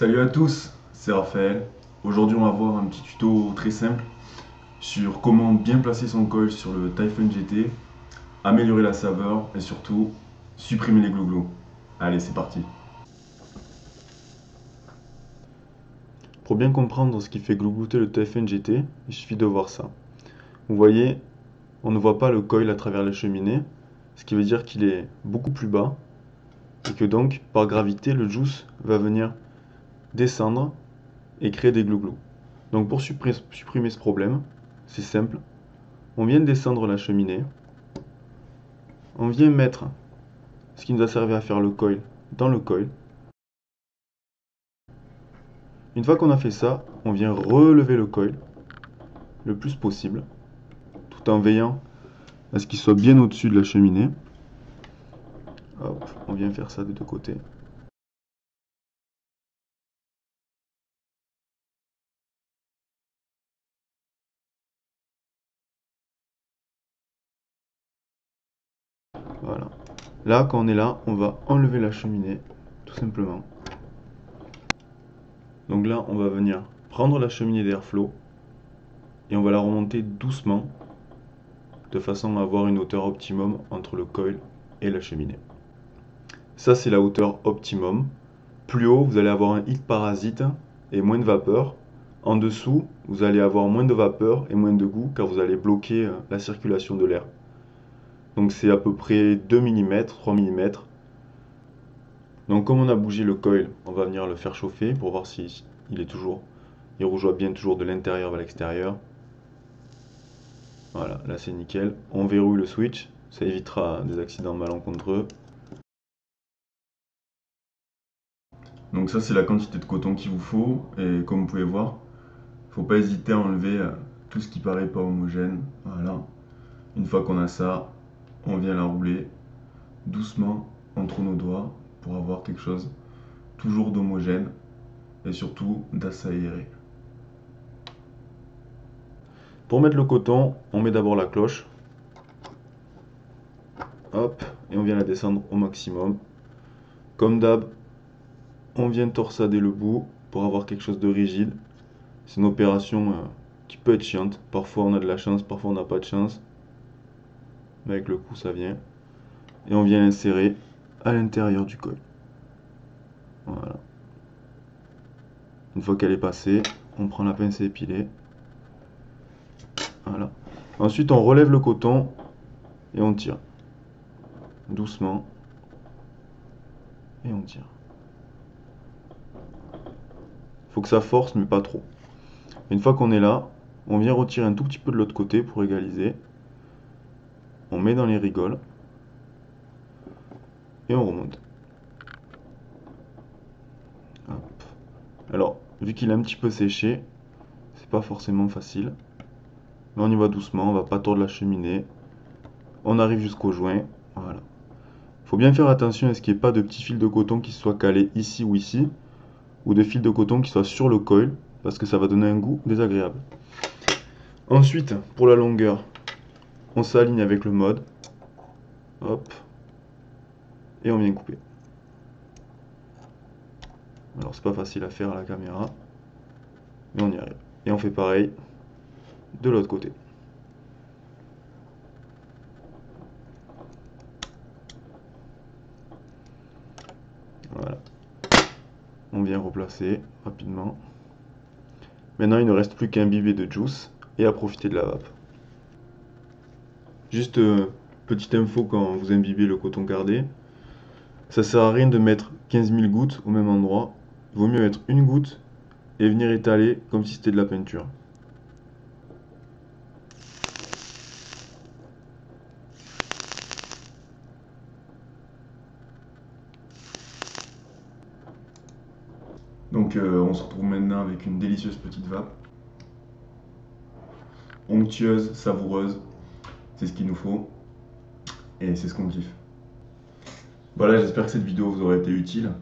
Salut à tous, c'est Raphaël. Aujourd'hui on va voir un petit tuto très simple sur comment bien placer son coil sur le Typhon GT, améliorer la saveur et surtout supprimer les glouglous. Allez, c'est parti. Pour bien comprendre ce qui fait glouglouter le Typhon GT, il suffit de voir ça. Vous voyez, on ne voit pas le coil à travers la cheminée, ce qui veut dire qu'il est beaucoup plus bas et que donc par gravité le juice va venir descendre et créer des glouglous. Donc pour supprimer ce problème, c'est simple. On vient descendre la cheminée. On vient mettre ce qui nous a servi à faire le coil dans le coil. Une fois qu'on a fait ça, on vient relever le coil le plus possible, tout en veillant à ce qu'il soit bien au-dessus de la cheminée. Hop, on vient faire ça des deux côtés. Voilà. Là, quand on est là, on va enlever la cheminée, tout simplement. Donc là, on va venir prendre la cheminée d'airflow et on va la remonter doucement, de façon à avoir une hauteur optimum entre le coil et la cheminée. Ça, c'est la hauteur optimum. Plus haut, vous allez avoir un heat parasite et moins de vapeur. En dessous, vous allez avoir moins de vapeur et moins de goût car vous allez bloquer la circulation de l'air. Donc c'est à peu près 2 mm, 3 mm. Donc comme on a bougé le coil, on va venir le faire chauffer pour voir si il rougeoie bien toujours de l'intérieur vers l'extérieur. Voilà, là c'est nickel. On verrouille le switch, ça évitera des accidents malencontreux. Donc ça c'est la quantité de coton qu'il vous faut, et comme vous pouvez voir, il ne faut pas hésiter à enlever tout ce qui paraît pas homogène. Voilà. Une fois qu'on a ça, on vient la rouler doucement entre nos doigts pour avoir quelque chose toujours d'homogène et surtout d'assez aéré. Pour mettre le coton, on met d'abord la cloche. Hop, et on vient la descendre au maximum. Comme d'hab, on vient torsader le bout pour avoir quelque chose de rigide. C'est une opération qui peut être chiante. Parfois on a de la chance, parfois on n'a pas de chance. Mais avec le coup ça vient. Et on vient l'insérer à l'intérieur du coil. Voilà. Une fois qu'elle est passée, on prend la pince à épiler. Voilà. Ensuite on relève le coton et on tire. Doucement. Et on tire. Faut que ça force mais pas trop. Une fois qu'on est là, on vient retirer un tout petit peu de l'autre côté pour égaliser. On met dans les rigoles. Et on remonte. Hop. Alors, vu qu'il est un petit peu séché, c'est pas forcément facile. Mais on y va doucement, on va pas tordre la cheminée. On arrive jusqu'au joint. Voilà. Faut bien faire attention à ce qu'il n'y ait pas de petits fils de coton qui soient calés ici ou ici, ou de fils de coton qui soient sur le coil, parce que ça va donner un goût désagréable. Ensuite, pour la longueur, on s'aligne avec le mode. Hop. Et on vient couper. Alors c'est pas facile à faire à la caméra, mais on y arrive. Et on fait pareil de l'autre côté. Voilà. On vient replacer rapidement. Maintenant il ne reste plus qu'à imbiber de juice et à profiter de la vape. Juste petite info quand vous imbibez le coton cardé, ça sert à rien de mettre 15 000 gouttes au même endroit. Il vaut mieux mettre une goutte et venir étaler comme si c'était de la peinture. Donc on se retrouve maintenant avec une délicieuse petite vape. Onctueuse, savoureuse, c'est ce qu'il nous faut. Et c'est ce qu'on kiffe. Voilà, j'espère que cette vidéo vous aura été utile.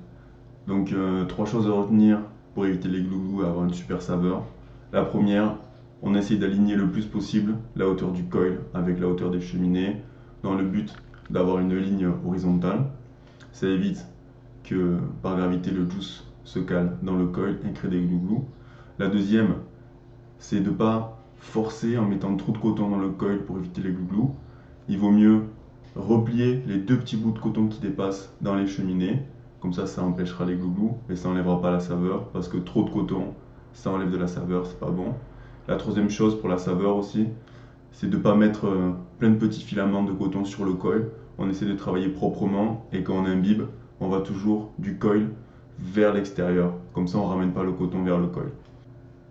Donc 3 choses à retenir pour éviter les glouglous et avoir une super saveur. La première, on essaye d'aligner le plus possible la hauteur du coil avec la hauteur des cheminées dans le but d'avoir une ligne horizontale. Ça évite que par gravité le juice se cale dans le coil et crée des glouglous. La deuxième, c'est de ne pas forcer en mettant trop de coton dans le coil pour éviter les glouglous. Il vaut mieux replier les 2 petits bouts de coton qui dépassent dans les cheminées. Comme ça empêchera les glouglous et ça n'enlèvera pas la saveur parce que trop de coton, ça enlève de la saveur, c'est pas bon. La troisième chose pour la saveur aussi, c'est de ne pas mettre plein de petits filaments de coton sur le coil. On essaie de travailler proprement et quand on imbibe, on va toujours du coil vers l'extérieur. Comme ça, on ne ramène pas le coton vers le coil.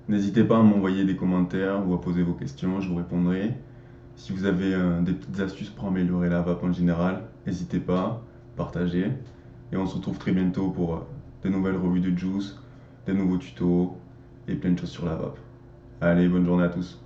N'hésitez pas à m'envoyer des commentaires ou à poser vos questions, je vous répondrai. Si vous avez des petites astuces pour améliorer la vape en général, n'hésitez pas, partagez. Et on se retrouve très bientôt pour de nouvelles revues de juice, des nouveaux tutos et plein de choses sur la vape. Allez, bonne journée à tous.